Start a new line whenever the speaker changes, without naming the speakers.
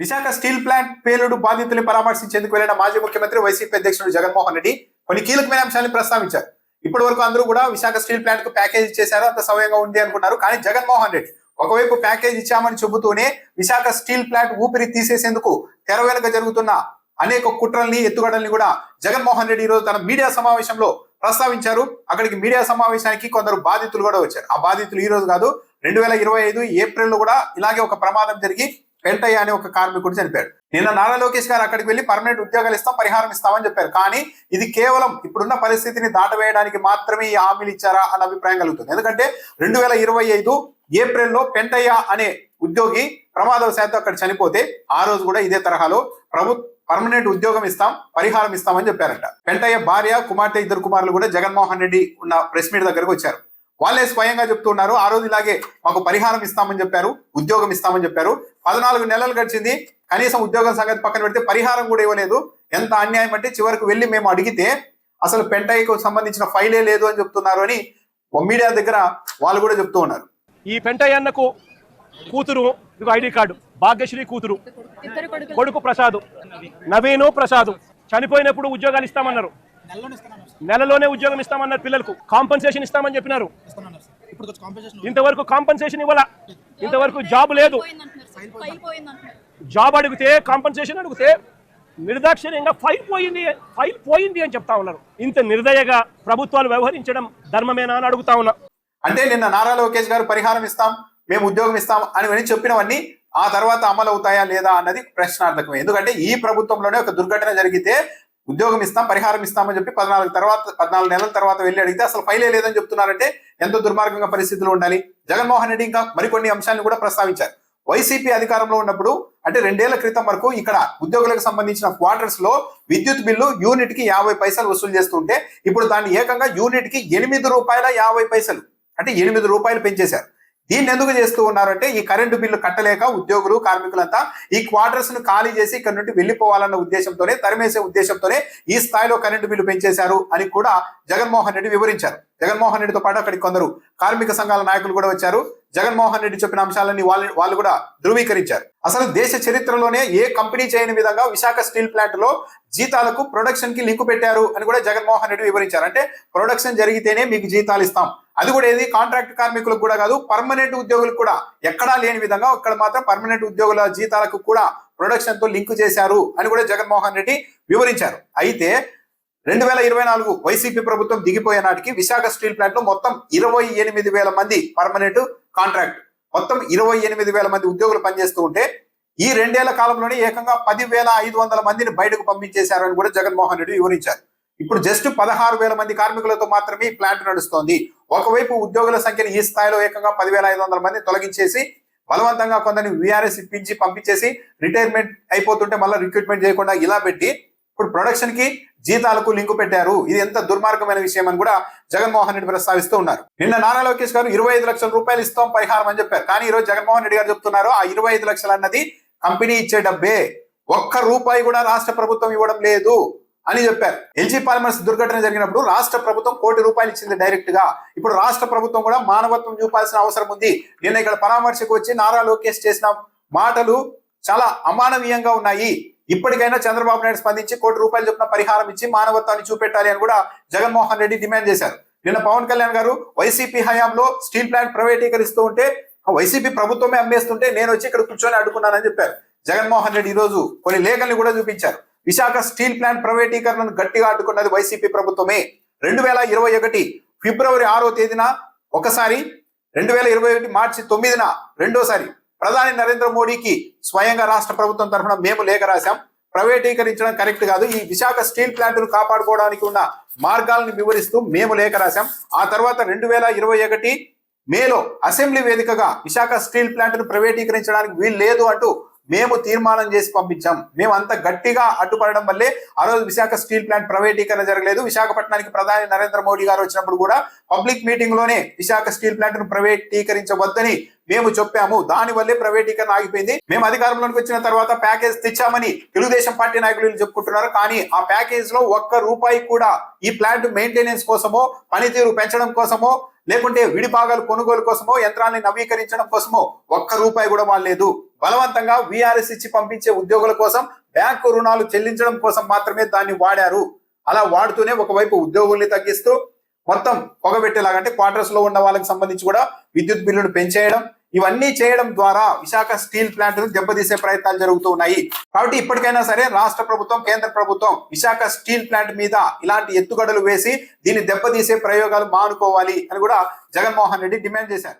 Visakha steel plant పేలుడు బాధితుల్ని పరామర్శించేందుకు వెళ్లిన మాజీ ముఖ్యమంత్రి వైసీపీ అధ్యక్షుడు జగన్మోహన్ రెడ్డి కొన్ని కీలకమైన అంశాలను ప్రస్తావించారు. ఇప్పటి వరకు అందరూ కూడా విశాఖ స్టీల్ ప్లాంట్ కు ప్యాకేజ్ ఇచ్చేశారు, అంత సవ్యంగా ఉంది అనుకున్నారు. కానీ జగన్మోహన్ రెడ్డి ఒకవైపు ప్యాకేజ్ ఇచ్చామని చెబుతూనే విశాఖ స్టీల్ ప్లాంట్ ఊపిరి తీసేసేందుకు తెర వెనుక జరుగుతున్న అనేక కుట్రల్ని ఎత్తుగడల్ని కూడా జగన్మోహన్ రెడ్డి ఈరోజు తన మీడియా సమావేశంలో ప్రస్తావించారు. అక్కడికి మీడియా సమావేశానికి కొందరు బాధితులు కూడా వచ్చారు. ఆ బాధితులు ఈ రోజు కాదు, 2025 ఏప్రిల్ లో కూడా ఇలాగే ఒక ప్రమాదం జరిగి పెంటయ్య అనే ఒక కార్మికుడు చనిపోయాడు. నిన్న నారా లోకేష్ గారు అక్కడికి వెళ్లి పర్మనెంట్ ఉద్యోగాలు ఇస్తాం, పరిహారం ఇస్తామని చెప్పారు. కానీ ఇది కేవలం ఇప్పుడున్న పరిస్థితిని దాటవేయడానికి మాత్రమే ఈ హామీలు ఇచ్చారా అన్న అభిప్రాయం కలుగుతుంది. ఎందుకంటే 2025 ఏప్రిల్లో పెంటయ్య అనే ఉద్యోగి ప్రమాదవశాత్తు అక్కడ చనిపోతే ఆ రోజు కూడా ఇదే తరహాలో పర్మనెంట్ ఉద్యోగం ఇస్తాం, పరిహారం ఇస్తామని చెప్పారంట. పెంటయ్య భార్య, కుమార్తె, ఇద్దరు కుమారులు కూడా జగన్మోహన్ రెడ్డి ఉన్న ప్రెస్ మీట్ దగ్గరకు వచ్చారు. వాళ్ళే స్వయంగా చెప్తున్నారు, ఆ రోజు ఇలాగే మాకు పరిహారం ఇస్తామని చెప్పారు, ఉద్యోగం ఇస్తామని చెప్పారు. 14 నెలలు గడిచింది, కనీసం ఉద్యోగం సంగతి పక్కన పెడితే పరిహారం కూడా ఇవ్వలేదు. ఎంత అన్యాయం అంటే చివరికి వెళ్ళి మేము అడిగితే అసలు పెంటయ్యకు సంబంధించిన ఫైలే లేదు అని చెప్తున్నారు అని మీడియా దగ్గర వాళ్ళు కూడా చెప్తూ ఉన్నారు.
ఈ పెంటయ్య అన్నకు కూతురు ఐడి కార్డు, భాగ్యశ్రీ కూతురు, కొడుకు ప్రసాద్, నవీను ప్రసాద్ చనిపోయినప్పుడు ఉద్యోగాలు ఇస్తామన్నారు, నెలలోనే ఉద్యోగం ఇస్తామన్నారు. పిల్లలకు కాంపన్సేషన్ ఇస్తామని చెప్పినారు. ఇంతవరకు కాంపన్సేషన్ ఇవ్వాల, ఇంతవరకు జాబ్ లేదు. జాబ్ అడిగితే కాంపన్సేషన్ అడిగితే నిర్దాక్షిణ్యంగా ఫైల్ పోయింది అని చెప్తా ఉన్నారు. ఇంత నిర్దయగా ప్రభుత్వాలు వ్యవహరించడం ధర్మమేనా అని అడుగుతా ఉన్నా.
అంటే నిన్న నారా లోకేష్ గారు పరిహారం ఇస్తాం, మేము ఉద్యోగం ఇస్తాం అని చెప్పినవన్నీ ఆ తర్వాత అమలు అవుతాయా లేదా అన్నది ప్రశ్నార్థకమే. ఎందుకంటే ఈ ప్రభుత్వంలోనే ఒక దుర్ఘటన జరిగితే ఉద్యోగం ఇస్తాం, పరిహారం ఇస్తామని చెప్పి 14 నెలల తర్వాత వెళ్ళి అడిగితే అసలు ఫైలే లేదని చెప్తున్నారంటే ఎంత దుర్మార్గంగా పరిస్థితులు ఉండాలి. జగన్మోహన్ రెడ్డి ఇంకా మరికొన్ని అంశాలను కూడా ప్రస్తావించారు. వైసీపీ అధికారంలో ఉన్నప్పుడు అంటే 2 ఏళ్ల క్రితం వరకు ఇక్కడ ఉద్యోగులకు సంబంధించిన క్వార్టర్స్ లో విద్యుత్ బిల్లు యూనిట్ కి 50 పైసలు వసూలు చేస్తుంటే ఇప్పుడు దాన్ని ఏకంగా యూనిట్ కి ₹8.50 అంటే 8 రూపాయలు పెంచేశారు. దీన్ని ఎందుకు చేస్తూ ఉన్నారంటే ఈ కరెంటు బిల్లు కట్టలేక ఉద్యోగులు, కార్మికులంతా ఈ క్వార్టర్స్ ను ఖాళీ చేసి ఇక్కడ నుండి వెళ్లిపోవాలన్న ఉద్దేశంతోనే, తరిమేసే ఉద్దేశంతోనే ఈ స్థాయిలో కరెంటు బిల్లు పెంచేశారు అని కూడా జగన్మోహన్ రెడ్డి వివరించారు. జగన్మోహన్ రెడ్డితో పాటు అక్కడికి కొందరు కార్మిక సంఘాల నాయకులు కూడా వచ్చారు. జగన్మోహన్ రెడ్డి చెప్పిన అంశాలన్నీ వాళ్ళు కూడా ధృవీకరించారు. అసలు దేశ చరిత్రలోనే ఏ కంపెనీ చేయని విధంగా విశాఖ స్టీల్ ప్లాంట్ లో జీతాలకు ప్రొడక్షన్ కి లింకు పెట్టారు అని కూడా జగన్మోహన్ రెడ్డి వివరించారు. అంటే ప్రొడక్షన్ జరిగితేనే మీకు జీతాలు ఇస్తాం, అది కూడా ఏది కాంట్రాక్ట్ కార్మికులకు కూడా కాదు, పర్మనెంట్ ఉద్యోగులకు కూడా ఎక్కడా లేని విధంగా ఇక్కడ మాత్రం పర్మనెంట్ ఉద్యోగుల జీతాలకు కూడా ప్రొడక్షన్ తో లింకు చేశారు అని కూడా జగన్మోహన్ రెడ్డి వివరించారు. అయితే 2024 వైసీపీ ప్రభుత్వం దిగిపోయే నాటికి విశాఖ స్టీల్ ప్లాంట్ లో మొత్తం 28,000 మంది పర్మనెంట్, కాంట్రాక్ట్ మొత్తం 28,000 మంది ఉద్యోగులు పనిచేస్తూ ఉంటే ఈ 2 ఏళ్ల కాలంలోనే ఏకంగా 10,500 మందిని బయటకు పంపించేశారు అని కూడా జగన్మోహన్ రెడ్డి వివరించారు. ఇప్పుడు జస్ట్ 16,000 మంది కార్మికులతో మాత్రమే ఈ ప్లాంట్ నడుస్తోంది. ఒకవైపు ఉద్యోగుల సంఖ్యను ఈ స్థాయిలో ఏకంగా 10,500 మంది తొలగించేసి బలవంతంగా కొందరిని VRS ఇప్పించి పంపించేసి రిటైర్మెంట్ అయిపోతుంటే మళ్ళీ రిక్రూట్మెంట్ చేయకుండా ఇలా పెట్టి ఇప్పుడు ప్రొడక్షన్ కి జీతాలకు లింకు పెట్టారు. ఇది ఎంత దుర్మార్గమైన విషయం అని కూడా జగన్మోహన్ రెడ్డి ప్రస్తావిస్తూ ఉన్నారు. నిన్న నారా లోకేష్ గారు 25 లక్షల రూపాయలు ఇస్తాం పరిహారం అని చెప్పారు. కానీ ఈ రోజు జగన్మోహన్ రెడ్డి గారు చెప్తున్నారు ఆ 25 లక్షలు అన్నది కంపెనీ ఇచ్చే డబ్బే, ₹1 కూడా రాష్ట్ర ప్రభుత్వం ఇవ్వడం లేదు అని చెప్పారు. LG పాలిమర్స్ దుర్ఘటన జరిగినప్పుడు రాష్ట్ర ప్రభుత్వం ₹1 కోటి ఇచ్చింది డైరెక్ట్ గా. ఇప్పుడు రాష్ట్ర ప్రభుత్వం కూడా మానవత్వం చూపాల్సిన అవసరం ఉంది. నిన్న ఇక్కడ పరామర్శకు వచ్చి నారా లోకేష్ చేసిన మాటలు చాలా అమానవీయంగా ఉన్నాయి. ఇప్పటికైనా చంద్రబాబు నాయుడు స్పందించి ₹1 కోటి చొప్పున పరిహారం ఇచ్చి మానవత్వాన్ని చూపెట్టాలి అని కూడా జగన్మోహన్ రెడ్డి డిమాండ్ చేశారు. నిన్న పవన్ కళ్యాణ్ గారు వైసీపీ హయాంలో స్టీల్ ప్లాంట్ ప్రైవేటీకరిస్తూ ఉంటే వైసీపీ ప్రభుత్వమే అమ్మేస్తుంటే నేను వచ్చి ఇక్కడ కూర్చొని అడ్డుకున్నానని చెప్పారు. జగన్మోహన్ రెడ్డి ఈ రోజు కొన్ని లేఖల్ని కూడా చూపించారు. విశాఖ స్టీల్ ప్లాంట్ ప్రైవేటీకరణను గట్టిగా అడ్డుకున్నది వైసీపీ ప్రభుత్వమే. 2021 ఫిబ్రవరి 6వ తేదీన ఒకసారి, 2021 మార్చి 9న రెండోసారి ప్రధాని నరేంద్ర మోడీకి స్వయంగా రాష్ట్ర ప్రభుత్వం తరఫున మేము లేఖ రాశాం. ప్రైవేటీకరించడం కరెక్ట్ కాదు, ఈ విశాఖ స్టీల్ ప్లాంట్ ను కాపాడుకోవడానికి ఉన్న మార్గాలను వివరిస్తూ మేము లేఖ రాశాం. ఆ తర్వాత 2021 మేలో అసెంబ్లీ వేదికగా విశాఖ స్టీల్ ప్లాంట్ ను ప్రైవేటీకరించడానికి వీలు లేదు అంటూ మేము తీర్మానం చేసి పంపించాం. మేము అంత గట్టిగా అడ్డుపడడం వల్లే ఆ రోజు విశాఖ స్టీల్ ప్లాంట్ ప్రైవేటీకరణ జరగలేదు. విశాఖపట్నానికి ప్రధాని నరేంద్ర మోడీ గారు వచ్చినప్పుడు కూడా పబ్లిక్ మీటింగ్ లోనే విశాఖ స్టీల్ ప్లాంట్ ను ప్రైవేటీకరించవద్దని మేము చెప్పాము. దాని వల్లే ప్రైవేటీకరణ ఆగిపోయింది. మేము అధికారంలోకి వచ్చిన తర్వాత ప్యాకేజ్ తెచ్చామని తెలుగుదేశం పార్టీ నాయకులు చెప్పుకుంటున్నారు. కానీ ఆ ప్యాకేజ్ లో ₹1 కూడా ఈ ప్లాంట్ మెయింటెనెన్స్ కోసమో, పనితీరు పెంచడం కోసమో, లేకుంటే విడి భాగాలు కొనుగోలు కోసమో యంత్రాన్ని నవీకరించడం కోసమో ₹1 కూడా వాడలేదు. బలవంతంగా వీఆర్ఎస్ ఇచ్చి పంపించే ఉద్యోగుల కోసం, బ్యాంకు రుణాలు చెల్లించడం కోసం మాత్రమే దాన్ని వాడారు. అలా వాడుతూనే ఒకవైపు ఉద్యోగుల్ని తగ్గిస్తూ మొత్తం పొగబెట్టేలాగంటే క్వార్టర్స్ లో ఉన్న వాళ్ళకి సంబంధించి కూడా విద్యుత్ బిల్లును పెంచేయడం, ఇవన్నీ చేయడం ద్వారా విశాఖ స్టీల్ ప్లాంట్ ను దెబ్బతీసే ప్రయత్నాలు జరుగుతూ ఉన్నాయి. కాబట్టి ఇప్పటికైనా సరే రాష్ట్ర ప్రభుత్వం, కేంద్ర ప్రభుత్వం విశాఖ స్టీల్ ప్లాంట్ మీద ఇలాంటి ఎత్తుగడలు వేసి దీన్ని దెబ్బతీసే ప్రయోగాలు మానుకోవాలి అని కూడా జగన్మోహన్ రెడ్డి డిమాండ్ చేశారు.